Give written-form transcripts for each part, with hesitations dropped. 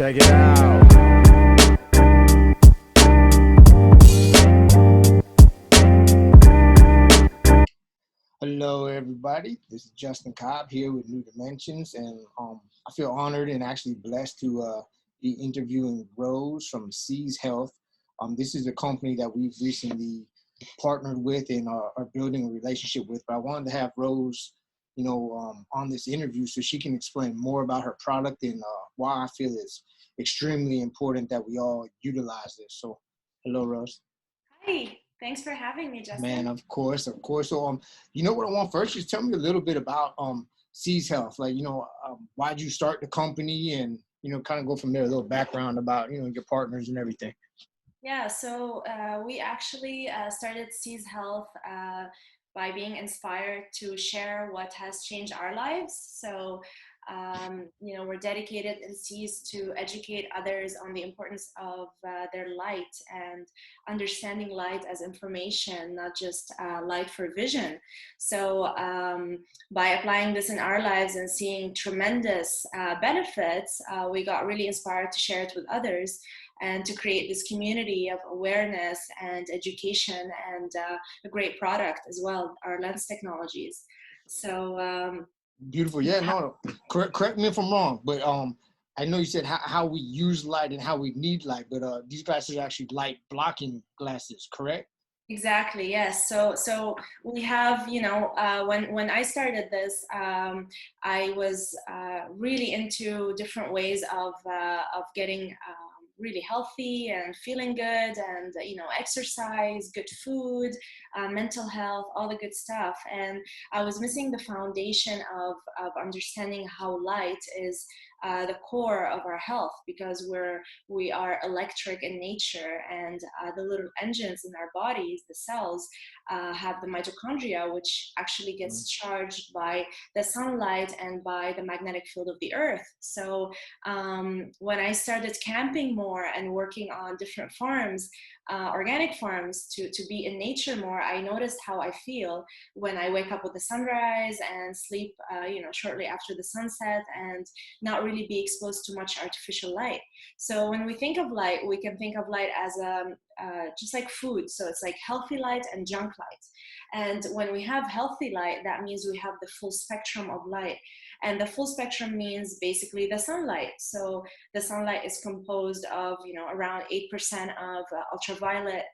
Check it out. Hello, everybody. This is Justin Cobb here with New Dimensions, and I feel honored and actually blessed to be interviewing Rose from Siiz Health. This is a company that we've recently partnered with and are building a relationship with. But I wanted to have Rose, on this interview so she can explain more about her product and why I feel it's extremely important that we all utilize this. So, hello, Rose. Hi, thanks for having me, Man, Justin. of course, of course. So, you know what I want first? Just tell me a little bit about Siiz Health. Like, why'd you start the company, and kind of go from there. A little background about your partners and everything. Yeah, so we actually started Siiz Health by being inspired to share what has changed our lives. So, we're dedicated in Siiz to educate others on the importance of their light and understanding light as information, not just light for vision. So, by applying this in our lives and seeing tremendous benefits, we got really inspired to share it with others and to create this community of awareness and education and a great product as well, our lens technologies. So, Beautiful. Yeah, no, correct me if I'm wrong, but I know you said how we use light and how we need light, but these glasses are actually light blocking glasses, correct? exactly, yes. So we have, when I started this, I was really into different ways of getting really healthy and feeling good, and exercise, good food, mental health, all the good stuff. And I was missing the foundation of understanding how light is the core of our health, because we are electric in nature, and the little engines in our bodies, the cells, have the mitochondria, which actually gets charged by the sunlight and by the magnetic field of the earth. So when I started camping more and working on different farms, organic farms, to be in nature more, I noticed how I feel when I wake up with the sunrise and sleep shortly after the sunset, and not really be exposed to much artificial light. So when we think of light, we can think of light as just like food. So it's like healthy light and junk light. And when we have healthy light, that means we have the full spectrum of light. And the full spectrum means basically the sunlight. So the sunlight is composed of, around 8% of ultraviolet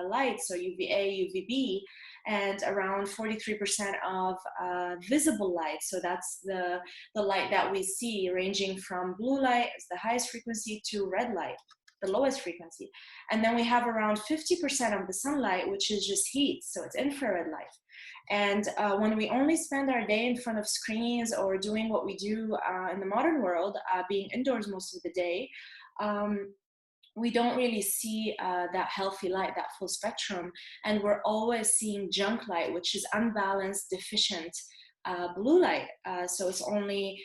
light, so UVA, UVB, and around 43% of visible light. So that's the light that we see, ranging from blue light as the highest frequency to red light, the lowest frequency. And then we have around 50% of the sunlight, which is just heat, so it's infrared light. And when we only spend our day in front of screens or doing what we do in the modern world, being indoors most of the day, we don't really see that healthy light, that full spectrum. And we're always seeing junk light, which is unbalanced, deficient blue light. So it's only,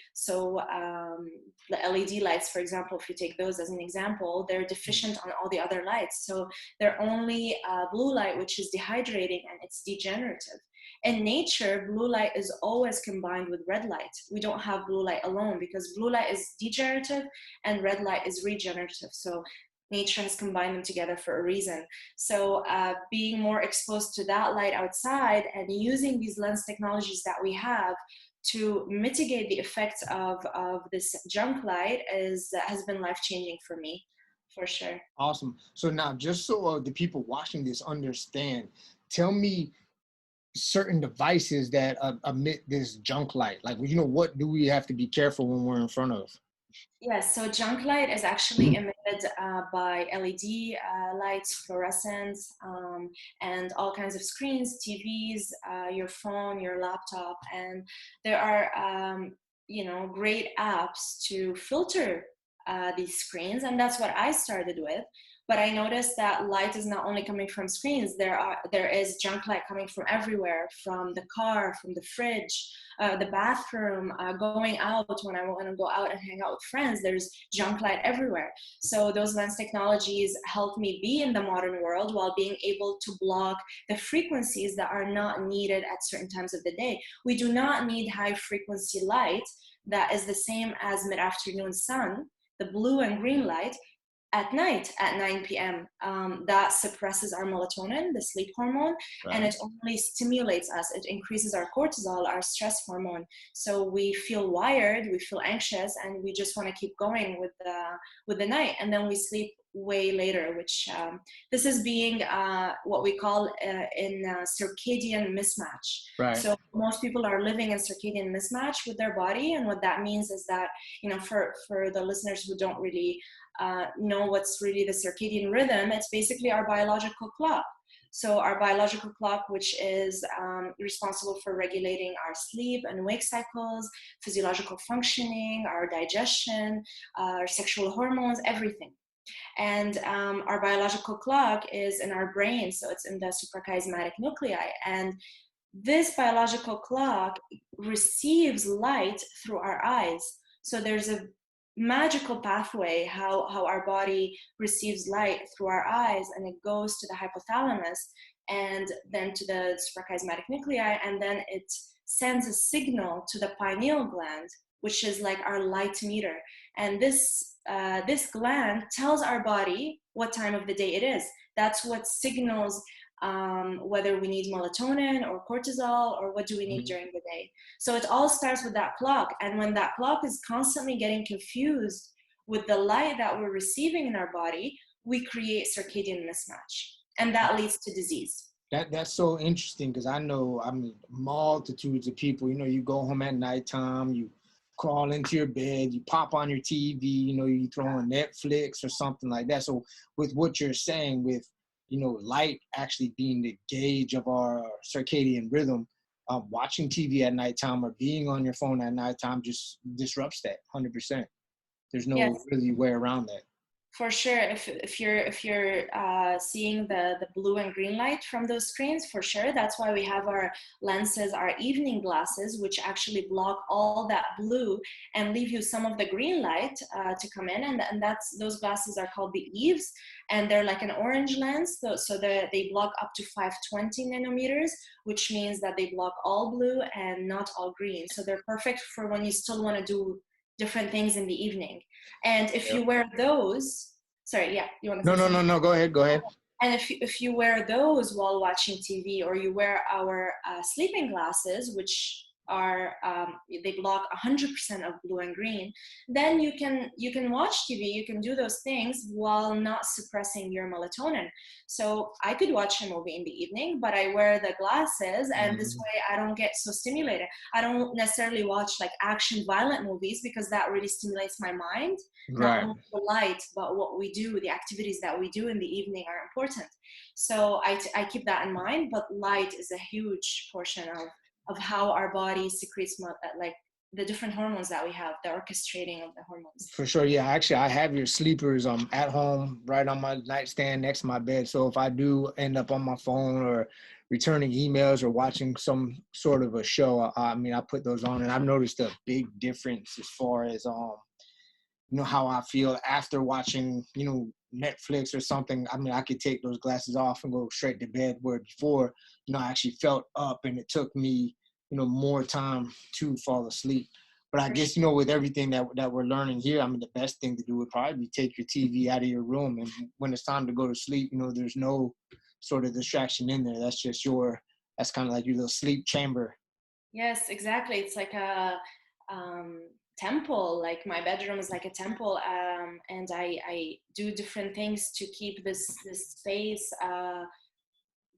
the LED lights, for example, if you take those as an example, they're deficient on all the other lights. So they're only blue light, which is dehydrating, and it's degenerative. In nature, blue light is always combined with red light. We don't have blue light alone, because blue light is degenerative and red light is regenerative. So nature has combined them together for a reason. So being more exposed to that light outside and using these lens technologies that we have to mitigate the effects of this junk light has been life-changing for me, for sure. Awesome. So now, just so the people watching this understand, tell me certain devices that emit this junk light. Like, what do we have to be careful when we're in front of? Yes, so junk light is actually emitted by LED lights, fluorescents, and all kinds of screens, TVs, your phone, your laptop. And there are, great apps to filter these screens. And that's what I started with. But I noticed that light is not only coming from screens. There is junk light coming from everywhere, from the car, from the fridge, the bathroom, going out. When I want to go out and hang out with friends, there's junk light everywhere. So those lens technologies help me be in the modern world while being able to block the frequencies that are not needed at certain times of the day. We do not need high frequency light that is the same as mid-afternoon sun the blue and green light at night at 9 p.m. That suppresses our melatonin, the sleep hormone, and it only stimulates us. It increases our cortisol, our stress hormone. So we feel wired, we feel anxious, and we just want to keep going with the night. And then we sleep way later, which this is being what we call in circadian mismatch. Right. So most people are living in circadian mismatch with their body, and what that means is that, for the listeners who don't really know what's really the circadian rhythm, it's basically our biological clock. So our biological clock, which is responsible for regulating our sleep and wake cycles, physiological functioning, our digestion, our sexual hormones, everything. And our biological clock is in our brain, so it's in the suprachiasmatic nuclei. And this biological clock receives light through our eyes. So there's a magical pathway how our body receives light through our eyes, and it goes to the hypothalamus and then to the suprachiasmatic nuclei, and then it sends a signal to the pineal gland, which is like our light meter. And this gland tells our body what time of the day it is. That's what signals whether we need melatonin or cortisol, or what do we need during the day. So it all starts with that clock. And when that clock is constantly getting confused with the light that we're receiving in our body, we create circadian mismatch. And that leads to disease. That's so interesting, because I know, multitudes of people, you go home at nighttime, you crawl into your bed, you pop on your TV, you throw on Netflix or something like that. So with what you're saying, with light actually being the gauge of our circadian rhythm, watching TV at nighttime or being on your phone at nighttime just disrupts that 100%. There's no really way around that. For sure, if you're seeing the blue and green light from those screens, for sure. That's why we have our lenses, our evening glasses, which actually block all that blue and leave you some of the green light to come in. And those glasses are called the Eves, and they're like an orange lens. So they block up to 520 nanometers, which means that they block all blue and not all green. So they're perfect for when you still want to do different things in the evening. And if you wear those, you want to say something? No, go ahead. And if you wear those while watching TV, or you wear our sleeping glasses, which are they block 100% of blue and green, then you can watch TV, you can do those things while not suppressing your melatonin. So I could watch a movie in the evening, but I wear the glasses, and this way I don't get so stimulated. I don't necessarily watch like action violent movies, because that really stimulates my mind. Not only the light, but what we do, the activities that we do in the evening are important. So I keep that in mind, but light is a huge portion of how our body secretes like the different hormones that we have, the orchestrating of the hormones. For sure, yeah. Actually, I have your sleepers at home, right on my nightstand next to my bed. So if I do end up on my phone or returning emails or watching some sort of a show, I put those on, and I've noticed a big difference as far as how I feel after watching Netflix or something. I could take those glasses off and go straight to bed, where before I actually felt up, and it took me more time to fall asleep. But I guess with everything that we're learning here, the best thing to do would probably be take your TV out of your room, and when it's time to go to sleep, there's no sort of distraction in there. That's just that's kind of like your little sleep chamber. Yes, exactly. It's like a temple. Like my bedroom is like a temple, and I do different things to keep this space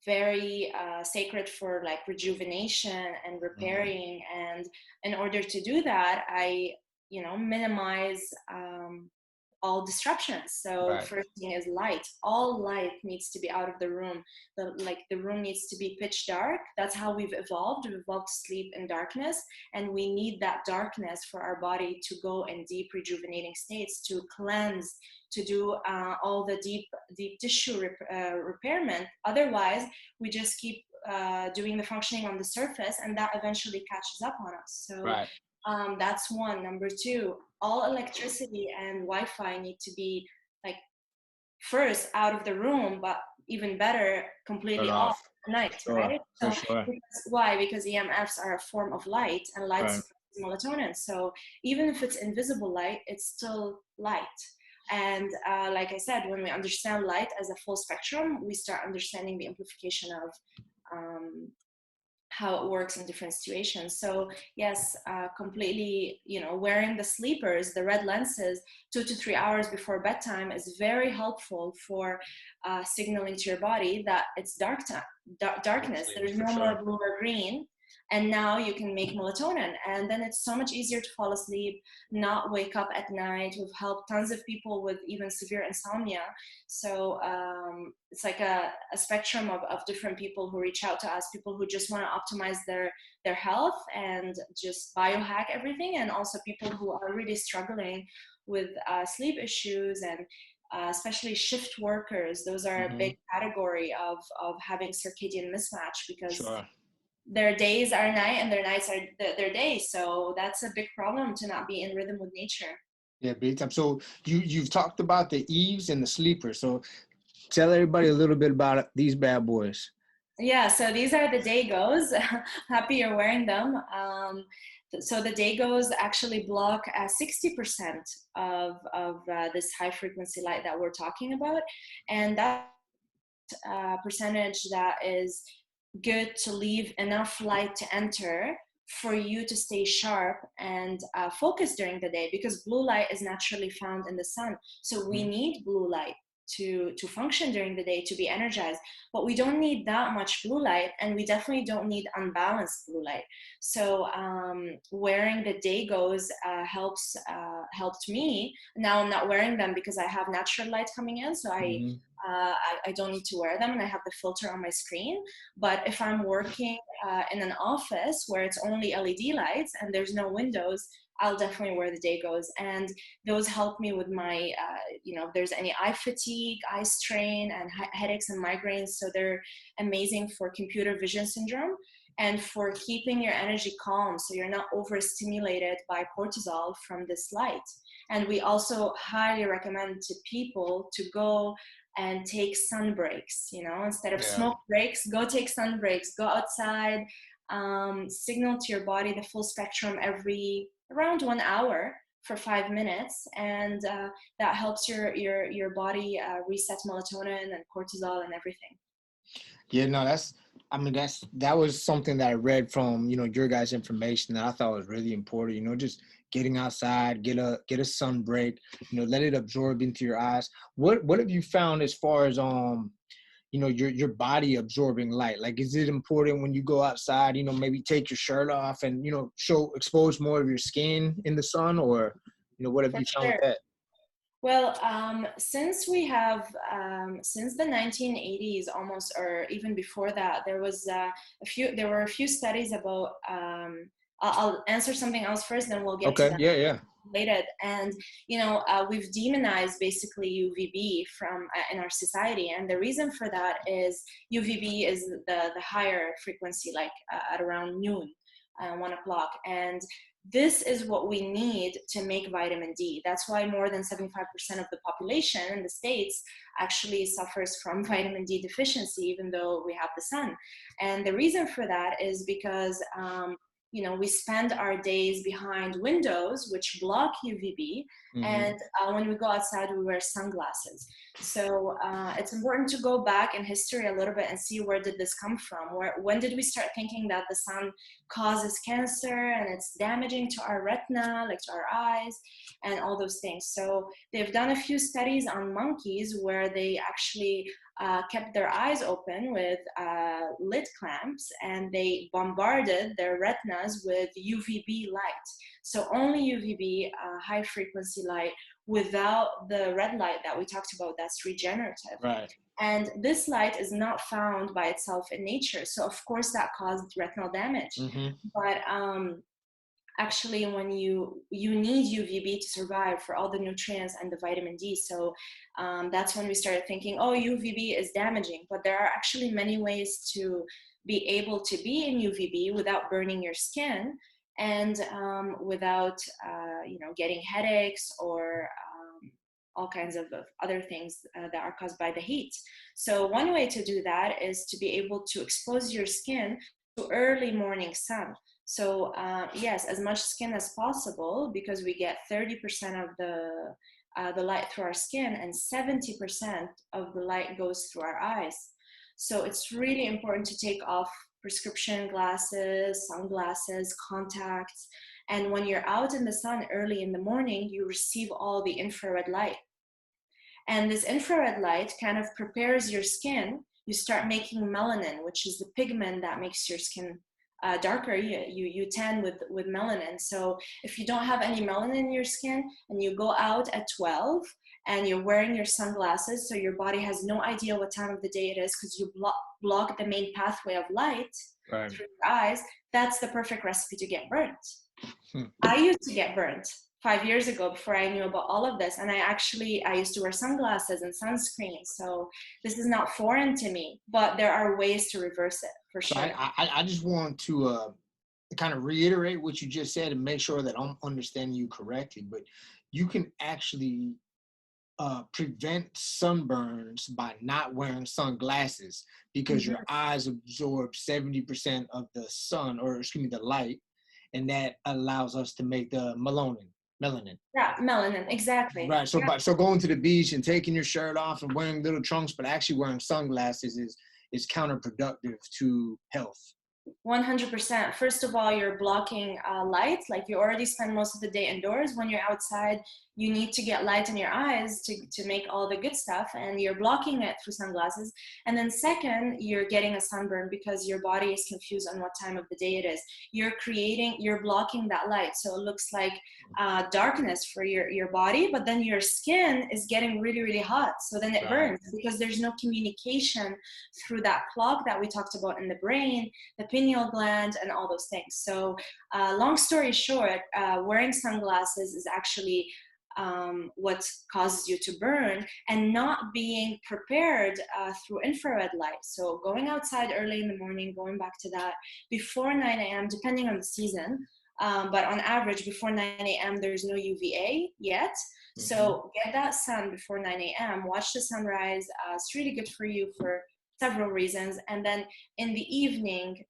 very sacred for like rejuvenation and repairing. And in order to do that, I minimize all disruptions. So first thing is light. All light needs to be out of the room. The room needs to be pitch dark. That's how we've evolved. We've evolved to sleep in darkness, and we need that darkness for our body to go in deep rejuvenating states, to cleanse, to do all the deep tissue repairment. Otherwise, we just keep doing the functioning on the surface, and that eventually catches up on us. So that's one. Number two, all electricity and Wi-Fi need to be like first out of the room, but even better, completely off at night, right? So, why? Because EMFs are a form of light, and light suppresses melatonin. So even if it's invisible light, it's still light. And like I said, when we understand light as a full spectrum, we start understanding the amplification of um, how it works in different situations. So yes, completely, wearing the sleepers, the red lenses, 2 to 3 hours before bedtime is very helpful for signaling to your body that it's darkness. Sleep There's for no more sure. blue or green. And now you can make melatonin, and then it's so much easier to fall asleep, not wake up at night. We've helped tons of people with even severe insomnia. So it's like a spectrum of different people who reach out to us, people who just want to optimize their health and just biohack everything, and also people who are really struggling with sleep issues, and especially shift workers. Those are a Hmm. big category of having circadian mismatch, because Sure. their days are night and their nights are their days. So that's a big problem, to not be in rhythm with nature. Yeah, big time. So you've talked about the eaves and the sleepers. So tell everybody a little bit about these bad boys. Yeah, so these are the Daygos. Happy you're wearing them. So the Daygos actually block 60% of this high frequency light that we're talking about. And that percentage that is good to leave enough light to enter for you to stay sharp and focus during the day, because blue light is naturally found in the sun. So we Mhm. need blue light to function during the day, to be energized, but we don't need that much blue light, and we definitely don't need unbalanced blue light. So wearing the Daygos helped me. Now I'm not wearing them because I have natural light coming in, so Mhm. I don't need to wear them, and I have the filter on my screen. But if I'm working in an office where it's only LED lights and there's no windows, I'll definitely wear the Daygos. And those help me with my, if there's any eye fatigue, eye strain, and headaches and migraines. So they're amazing for computer vision syndrome and for keeping your energy calm, so you're not overstimulated by cortisol from this light. And we also highly recommend to people to go and take sun breaks. Instead of Yeah. smoke breaks, go take sun breaks, go outside, signal to your body the full spectrum every around 1 hour for 5 minutes, and that helps your body reset melatonin and cortisol and everything. Yeah, no, that was something that I read from, your guys' information that I thought was really important. Just getting outside, get a sun break, let it absorb into your eyes. What have you found as far as your body absorbing light? Like, is it important when you go outside, maybe take your shirt off and, expose more of your skin in the sun, or, what have For you found with sure. that? Well, since the 1980s almost, or even before that, there were a few studies about, I'll answer something else first, then we'll get to Okay. that Yeah. Yeah. related. And, we've demonized basically UVB in our society. And the reason for that is UVB is the higher frequency, like at around noon, 1 o'clock. And this is what we need to make vitamin D. That's why more than 75% of the population in the States actually suffers from vitamin D deficiency, even though we have the sun. And the reason for that is because, we spend our days behind windows, which block UVB. Hmm. And when we go outside, we wear sunglasses. So it's important to go back in history a little bit and see, where did this come from? When did we start thinking that the sun causes cancer and it's damaging to our retina, like to our eyes and all those things? So they've done a few studies on monkeys where they actually kept their eyes open with lit clamps, and they bombarded their retinas with UVB light. So only UVB, high frequency light, without the red light that we talked about, that's regenerative. Right. And this light is not found by itself in nature. So of course that caused retinal damage. Hmm. But actually, when you need UVB to survive for all the nutrients and the vitamin D. So that's when we started thinking, oh, UVB is damaging. But there are actually many ways to be able to be in UVB without burning your skin, and without getting headaches or all kinds of other things that are caused by the heat. So one way to do that is to be able to expose your skin to early morning sun. So yes, as much skin as possible, because we get 30% of the light through our skin, and 70% of the light goes through our eyes. So it's really important to take off prescription glasses, sunglasses, contacts. And when you're out in the sun early in the morning, you receive all the infrared light. And this infrared light kind of prepares your skin. You start making melanin, which is the pigment that makes your skin darker. You tan with melanin. So if you don't have any melanin in your skin and you go out at 12 and you're wearing your sunglasses, so your body has no idea what time of the day it is because you block the main pathway of light Right. through your eyes, that's the perfect recipe to get burnt. Hmm. I used to get burnt 5 years ago before I knew about all of this. And I used to wear sunglasses and sunscreen. So this is not foreign to me, but there are ways to reverse it for So sure. I just want to kind of reiterate what you just said and make sure that I'm understanding you correctly. But you can actually prevent sunburns by not wearing sunglasses because Mm-hmm. your eyes absorb 70% of the sun, or excuse me, the light, and that allows us to make the melanin. Yeah, melanin, exactly. Right. So, Yeah. so going to the beach and taking your shirt off and wearing little trunks, but actually wearing sunglasses is counterproductive to health. 100%. First of all, you're blocking light. Like you already spend most of the day indoors. When you're outside, you need to get light in your eyes to make all the good stuff, and you're blocking it through sunglasses. And then second, you're getting a sunburn because your body is confused on what time of the day it is. You're blocking that light. So it looks like darkness for your body, but then your skin is getting really, really hot. So then it Right. burns because there's no communication through that clock that we talked about in the brain, the pineal gland, and all those things. So long story short, wearing sunglasses is actually what causes you to burn, and not being prepared through infrared light. So going outside early in the morning, going back to that, before 9 a.m., depending on the season, but on average, before 9 a.m., there's no UVA yet. Mm-hmm. So get that sun before 9 a.m., watch the sunrise. It's really good for you for several reasons. And then in the evening,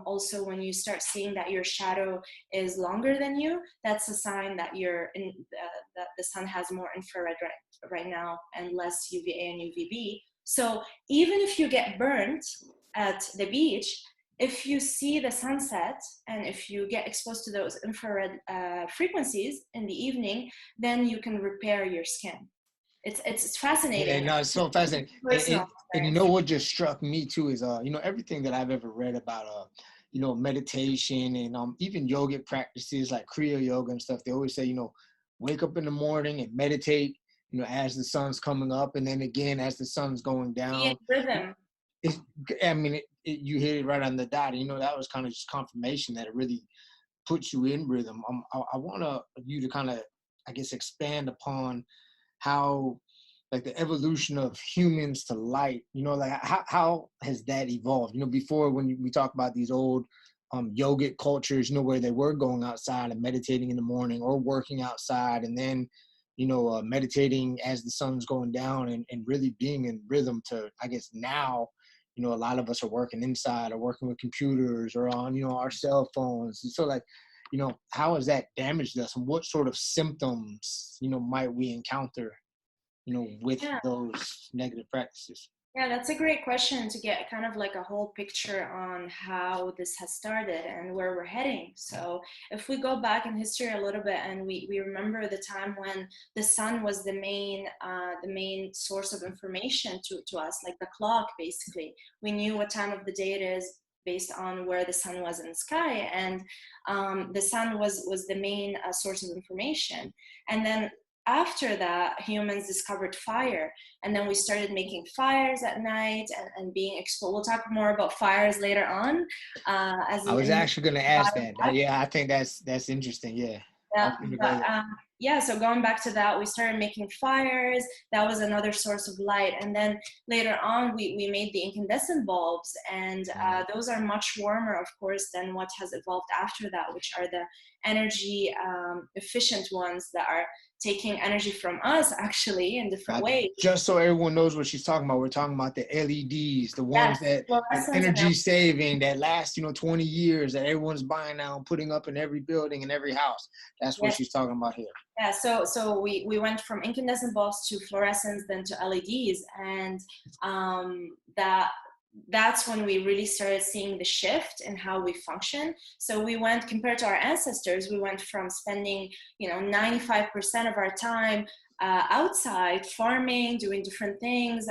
also when you start seeing that your shadow is longer than you, that's a sign that that the sun has more infrared right now and less UVA and UVB. So even if you get burnt at the beach, if you see the sunset and if you get exposed to those infrared frequencies in the evening, then you can repair your skin. It's Yeah, fascinating. no, it's so fascinating. Personal And you experience. know what just struck me too is everything that I've ever read about meditation and even yogic practices like Kriya yoga and stuff, they always say, wake up in the morning and meditate, as the sun's coming up, and then again as the sun's going Be in down. rhythm. It's, I mean, you hit it right on the dot. That was kind of just confirmation that it really puts you in rhythm. I want you to kind of, I guess, expand upon how, like, the evolution of humans to light, like how has that evolved? Before, when we talk about these old yogic cultures, where they were going outside and meditating in the morning or working outside, and then meditating as the sun's going down, and really being in rhythm to, I guess, now, a lot of us are working inside or working with computers or on, our cell phones. So, like, how has that damaged us, and what sort of symptoms, might we encounter, with Yeah. those negative practices? Yeah, that's a great question to get kind of like a whole picture on how this has started and where we're heading. So if we go back in history a little bit and we remember the time when the sun was the main source of information to us, like the clock basically. We knew what time of the day it is based on where the sun was in the sky, and the sun was the main source of information. And then after that, humans discovered fire, and then we started making fires at night and being exposed. We'll talk more about fires later on. As I was in actually going to ask that. Yeah, I think that's interesting. Yeah, I yeah, was going to go but there. yeah, so going back to that, we started making fires. That was another source of light. And then later on, we made the incandescent bulbs, and those are much warmer, of course, than what has evolved after that, which are the energy efficient ones that are taking energy from us actually in different ways. Just so everyone knows what she's talking about, we're talking about the LEDs, the ones Yes, that fluorescence and energy saving, that last 20 years, that everyone's buying now and putting up in every building and every house. That's what yes. she's talking about here. Yeah, so we went from incandescent bulbs to fluorescence, then to LEDs, and that's when we really started seeing the shift in how we function. So we went, compared to our ancestors, we went from spending 95% of our time outside farming, doing different things,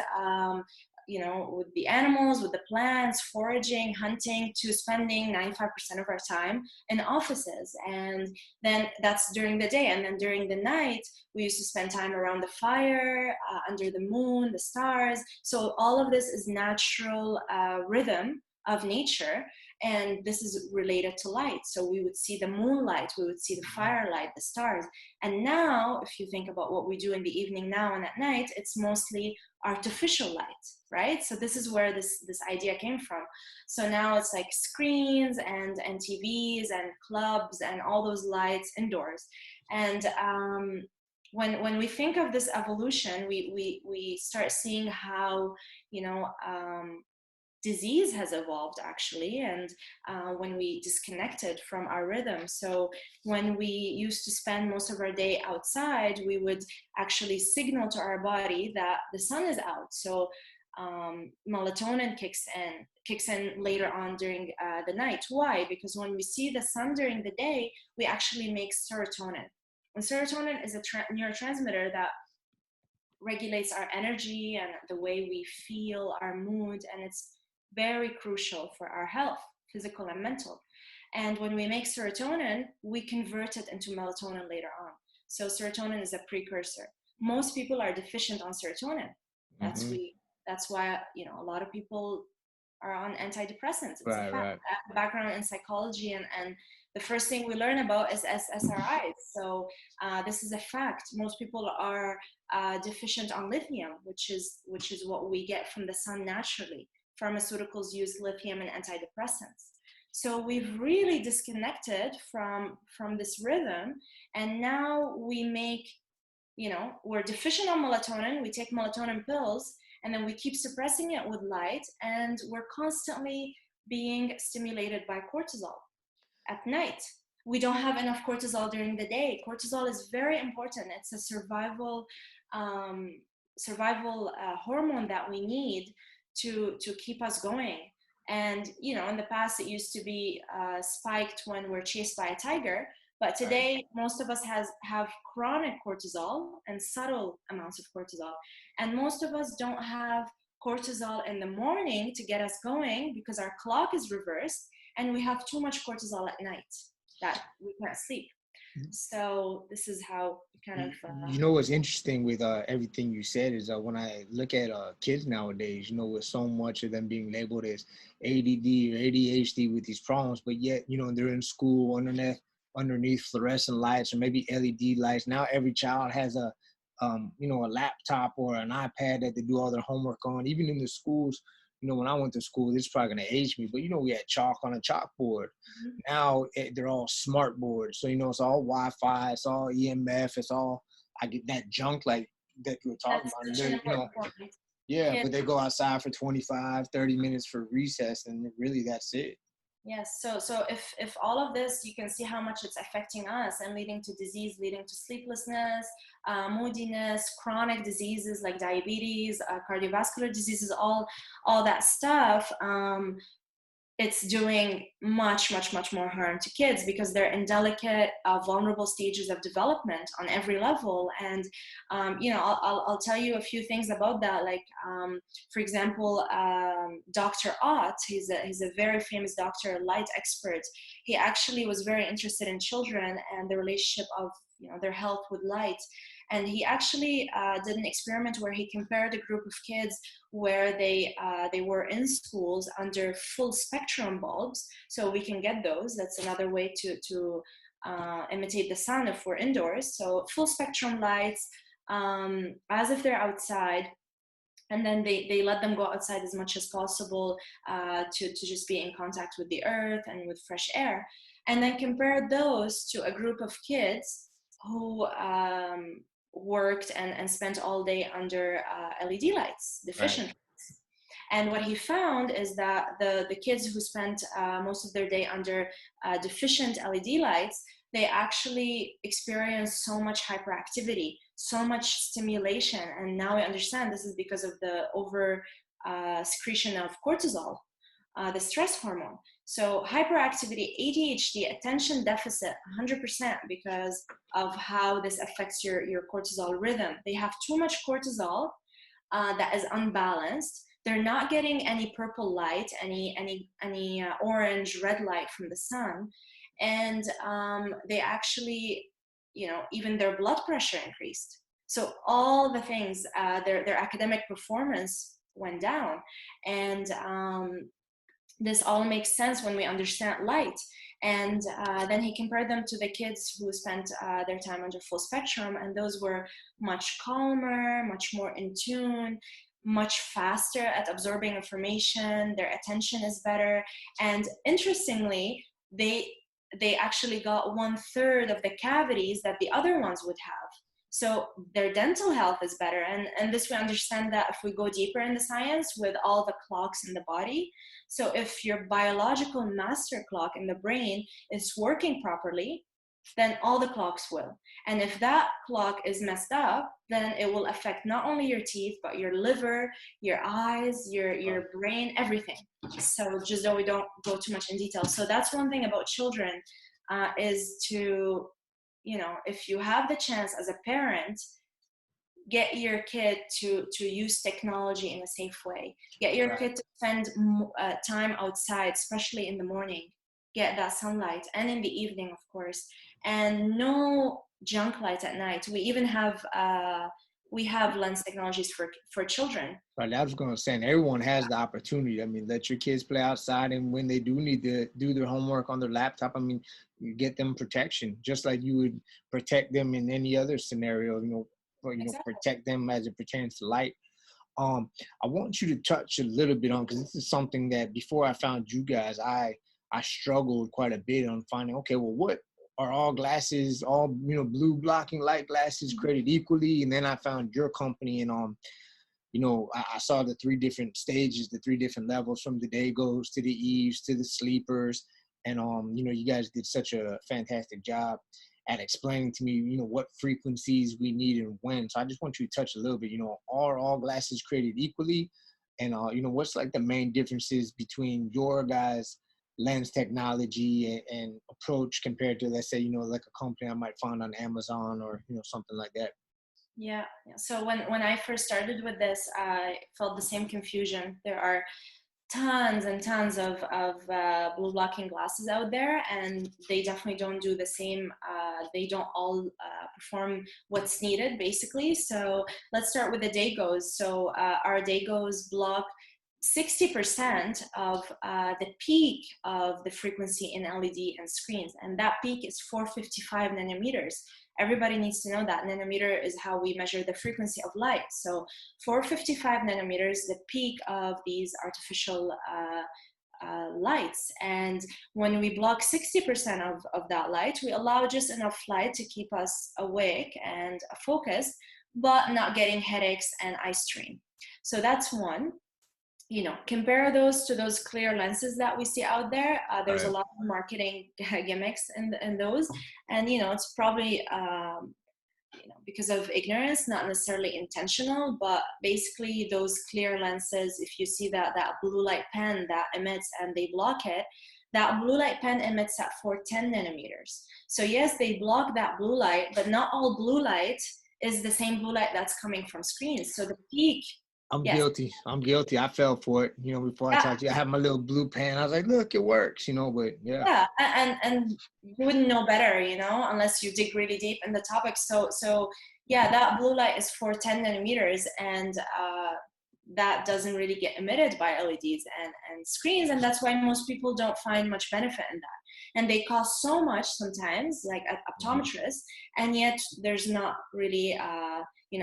with the animals, with the plants, foraging, hunting, to spending 95% of our time in offices. And then that's during the day. And then during the night, we used to spend time around the fire, under the moon, the stars. So all of this is natural rhythm of nature. And this is related to light. So we would see the moonlight, we would see the firelight, the stars. And now, if you think about what we do in the evening now and at night, it's mostly artificial light, right? So this is where this idea came from. So now it's like screens and TVs and clubs and all those lights indoors. And when we think of this evolution, we start seeing how disease has evolved actually, and when we disconnected from our rhythm. So when we used to spend most of our day outside, we would actually signal to our body that the sun is out. So melatonin kicks in later on during the night. Why? Because when we see the sun during the day, we actually make serotonin. And serotonin is a neurotransmitter that regulates our energy and the way we feel, our mood, and it's very crucial for our health, physical and mental. And when we make serotonin, we convert it into melatonin later on. So serotonin is a precursor. Most people are deficient on serotonin. That's why a lot of people are on antidepressants. It's a fact. I have a background in psychology, and the first thing we learn about is SSRIs. So this is a fact. Most people are deficient on lithium, which is what we get from the sun naturally. Pharmaceuticals use lithium in antidepressants. So we've really disconnected from this rhythm, and now we make, we're deficient on melatonin. We take melatonin pills, and then we keep suppressing it with light, and we're constantly being stimulated by cortisol at night. We don't have enough cortisol during the day. Cortisol is very important. It's a survival hormone that we need to keep us going. And in the past, it used to be spiked when we're chased by a tiger, but today most of us have chronic cortisol and subtle amounts of cortisol, and most of us don't have cortisol in the morning to get us going because our clock is reversed, and we have too much cortisol at night that we can't sleep. So this is how kind of what's interesting with everything you said is when I look at kids nowadays, with so much of them being labeled as ADD or ADHD with these problems, but yet they're in school underneath fluorescent lights or maybe LED lights. Now every child has a laptop or an iPad that they do all their homework on. Even in the schools, when I went to school, this is probably going to age me, but we had chalk on a chalkboard. Now they're all smart boards. So, it's all Wi-Fi, it's all EMF, it's all, I get that junk like that you were talking about. But they go outside for 25, 30 minutes for recess, and really that's it. Yes, so if all of this, you can see how much it's affecting us and leading to disease, leading to sleeplessness, moodiness, chronic diseases like diabetes, cardiovascular diseases, all that stuff. It's doing much more harm to kids because they're in delicate, vulnerable stages of development on every level. And I'll tell you a few things about that. Like, for example, Dr. Ott, he's a very famous doctor, light expert. He actually was very interested in children and the relationship of their health with light. And he actually did an experiment where he compared a group of kids where they were in schools under full spectrum bulbs. So we can get those. That's another way to imitate the sun if we're indoors. So full spectrum lights, as if they're outside. And then they let them go outside as much as possible to just be in contact with the earth and with fresh air. And then compare those to a group of kids who worked and spent all day under LED lights, Right. deficient. And what he found is that the kids who spent most of their day under deficient LED lights, they actually experience so much hyperactivity, so much stimulation. And now we understand this is because of the over secretion of cortisol, the stress hormone. So hyperactivity, ADHD, attention deficit, 100%, because of how this affects your cortisol rhythm. They have too much cortisol that is unbalanced. They're not getting any purple light, any orange, red light from the sun, and they actually, even their blood pressure increased. So all the things, their academic performance went down, and this all makes sense when we understand light. And then he compared them to the kids who spent their time under full spectrum, and those were much calmer, much more in tune, much faster at absorbing information. Their attention is better, and interestingly, they actually got 1/3 of the cavities that the other ones would have. So their dental health is better, and this we understand that if we go deeper in the science with all the clocks in the body. So if your biological master clock in the brain is working properly, then all the clocks will. And if that clock is messed up, then it will affect not only your teeth, but your liver, your eyes, your brain, everything. So just though we don't go too much in detail. So that's one thing about children, is to, if you have the chance as a parent, get your kid to use technology in a safe way. Get your Right. kid to spend time outside, especially in the morning. Get that sunlight, and in the evening, of course. And no junk light at night. We have lens technologies for children. Right. I was going to say, and everyone has the opportunity. I mean, let your kids play outside, and when they do need to do their homework on their laptop, I mean, you get them protection, just like you would protect them in any other scenario. Or, Exactly. protect them as it pertains to light. I want you to touch a little bit on, because this is something that before I found you guys, I struggled quite a bit on finding. Okay, well, what are all glasses, all blue blocking light glasses created equally? And then I found your company, and I saw the three different stages, the three different levels, from the Daygos to the Eves to the sleepers. And you guys did such a fantastic job at explaining to me, what frequencies we need and when. So I just want you to touch a little bit, are all glasses created equally? And what's like the main differences between your guys' lens technology and approach compared to, let's say, like a company I might find on Amazon or something like that. Yeah. Yeah. So when I first started with this, I felt the same confusion. There are tons and tons of blue blocking glasses out there, and they definitely don't do the same. They don't all perform what's needed, basically. So let's start with the Daygos. So our Daygos block 60% of the peak of the frequency in LED and screens, and that peak is 455 nanometers. Everybody needs to know that nanometer is how we measure the frequency of light. So 455 nanometers, the peak of these artificial lights. And when we block 60% of that light, we allow just enough light to keep us awake and focused, but not getting headaches and eye strain. So that's one. Compare those to those clear lenses that we see out there. There's a Right. lot of marketing gimmicks in those, and it's probably because of ignorance, not necessarily intentional, but basically those clear lenses, if you see that blue light pen that emits and they block it, that blue light pen emits at 410 nanometers. So yes, they block that blue light, but not all blue light is the same blue light that's coming from screens. So the peak, I'm yes, guilty. I'm guilty. I fell for it. Before I yeah, talked to you, I had my little blue pen. I was like, look, it works, but yeah. yeah, and you wouldn't know better, unless you dig really deep in the topic. So yeah, that blue light is for 10 nanometers, and that doesn't really get emitted by LEDs and screens, and that's why most people don't find much benefit in that. And they cost so much sometimes, like at Mhm. optometrists, and yet there's not really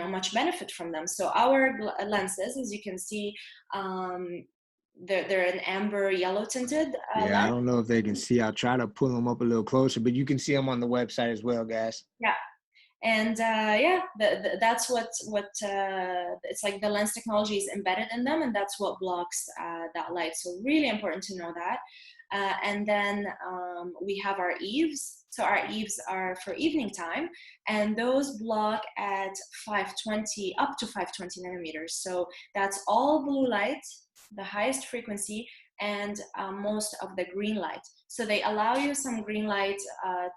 much benefit from them. So our lenses, as you can see, um, they're an amber yellow tinted Yeah, I lens. don't know if they can see. I'll try to pull them up a little closer, but you can see them on the website as well, guys. Yeah. And yeah, that's what it's like. The lens technology is embedded in them, and that's what blocks that light. So really important to know that. And then we have our eaves. So our eaves are for evening time, and those block at 520, up to 520 nanometers. So that's all blue light, the highest frequency, and most of the green light. So they allow you some green light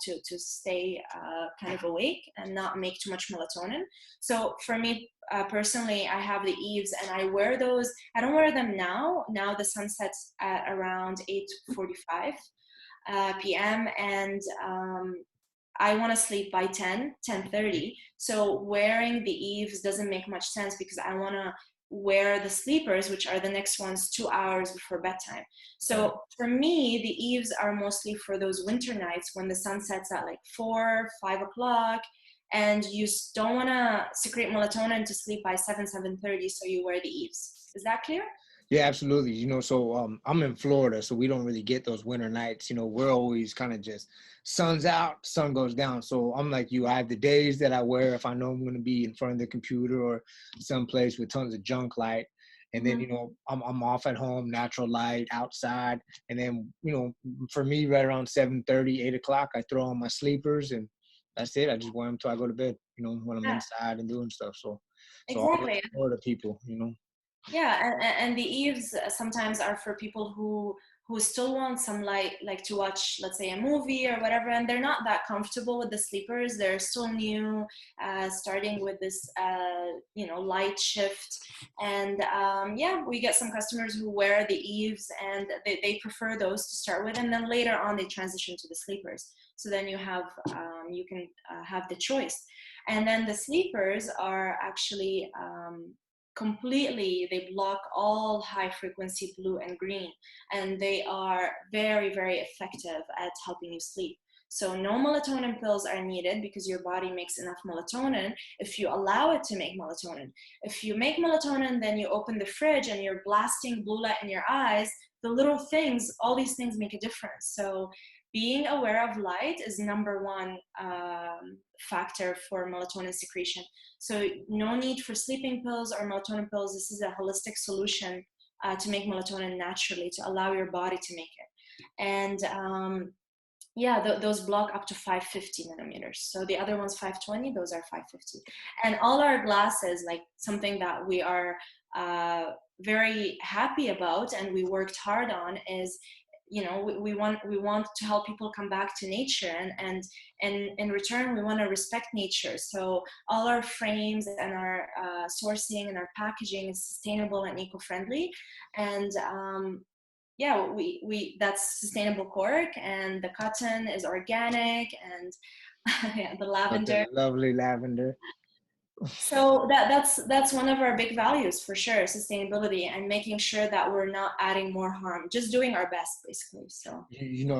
to stay kind of awake and not make too much melatonin. So for me personally, I have the eaves and I wear those. I don't wear them now. Now the sun sets at around 8:45 p.m. and I want to sleep by 10:30. So wearing the eaves doesn't make much sense because I want to wear the sleepers, which are the next ones 2 hours before bedtime. So for me, the eaves are mostly for those winter nights when the sun sets at like 4, 5 o'clock, and you don't want to secrete melatonin to sleep by 7:30. So you wear the eaves. Is that clear? Yeah, absolutely. So I'm in Florida, so we don't really get those winter nights. We're always kind of just sun's out, sun goes down. So I'm like you, I have the days that I wear if I know I'm going to be in front of the computer or someplace with tons of junk light. And then, Mm-hmm. I'm off at home, natural light outside. And then, for me, right around 7:30, 8 o'clock, I throw on my sleepers and that's it. I just wear them till I go to bed, when I'm Yeah, inside and doing stuff. So all the exactly. Florida people. Yeah, and the eves sometimes are for people who still want some light, like to watch, let's say, a movie or whatever, and they're not that comfortable with the sleepers. They're still new, starting with this, light shift. And yeah, we get some customers who wear the eves, and they prefer those to start with, and then later on they transition to the sleepers. So then you can have the choice. And then the sleepers are actually completely, they block all high frequency blue and green, and they are very, very effective at helping you sleep. So no melatonin pills are needed because your body makes enough melatonin if you allow it to make melatonin. If you make melatonin, then you open the fridge and you're blasting blue light in your eyes. The little things, all these things make a difference. So being aware of light is number one factor for melatonin secretion. So no need for sleeping pills or melatonin pills. This is a holistic solution to make melatonin naturally, to allow your body to make it. And yeah, those block up to 550 nanometers. So the other one's 520, those are 550. And all our glasses, like something that we are very happy about and we worked hard on is, we want to help people come back to nature, and in return we want to respect nature. So all our frames and our sourcing and our packaging is sustainable and eco-friendly. And yeah, we that's sustainable cork, and the cotton is organic, and yeah, the Got lavender. the lovely lavender. So that's one of our big values for sure, sustainability, and making sure that we're not adding more harm, just doing our best basically. So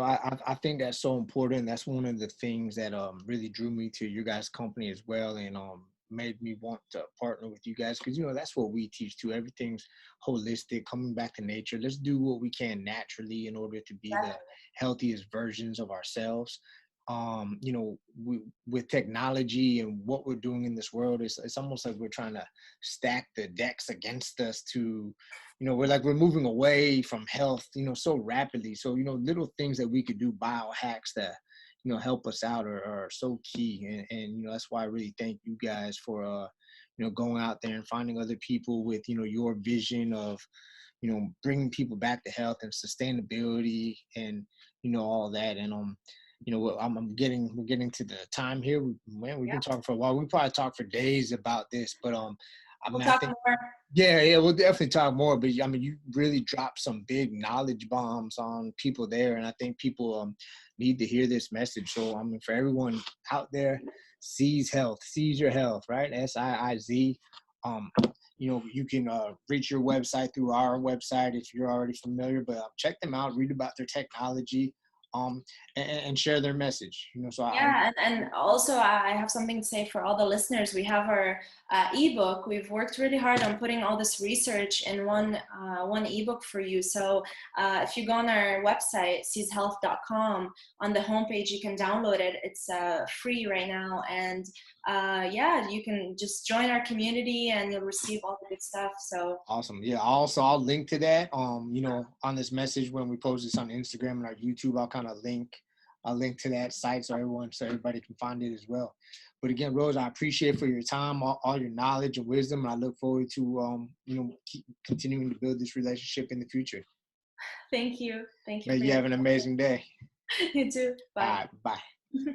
I think that's so important. That's one of the things that really drew me to your guys' company as well, and made me want to partner with you guys because that's what we teach too. Everything's holistic, coming back to nature. Let's do what we can naturally in order to be the healthiest versions of ourselves. With technology and what we're doing in this world, it's almost like we're trying to stack the decks against us to, we're moving away from health, so rapidly. So, little things that we could do, biohacks that, help us out are so key. And that's why I really thank you guys for, going out there and finding other people with, your vision of, bringing people back to health and sustainability and, all that. And, we're getting to the time here. We've yeah, been talking for a while. We probably talk for days about this, but we'll I talk think, more. yeah, we'll definitely talk more. But you really dropped some big knowledge bombs on people there, and I think people need to hear this message. So for everyone out there, Siiz Health, Seize Your Health, right? SIIZ. You can reach your website through our website if you're already familiar. But check them out, read about their technology. and share their message. So Yeah, and also I have something to say for all the listeners. We have our ebook. We've worked really hard on putting all this research in one ebook for you. So if you go on our website, seizhealth.com, on the homepage, you can download it. It's free right now, and yeah, you can just join our community, and you'll receive all the good stuff. So awesome. Yeah. Also, I'll link to that. On this message when we post this on Instagram and our YouTube, I'll kind of link to that site so everybody can find it as well. But again, Rose, I appreciate for your time, all your knowledge and wisdom, and I look forward to keep continuing to build this relationship in the future. thank you May for you your have an amazing day. you too. All Bye. right, bye.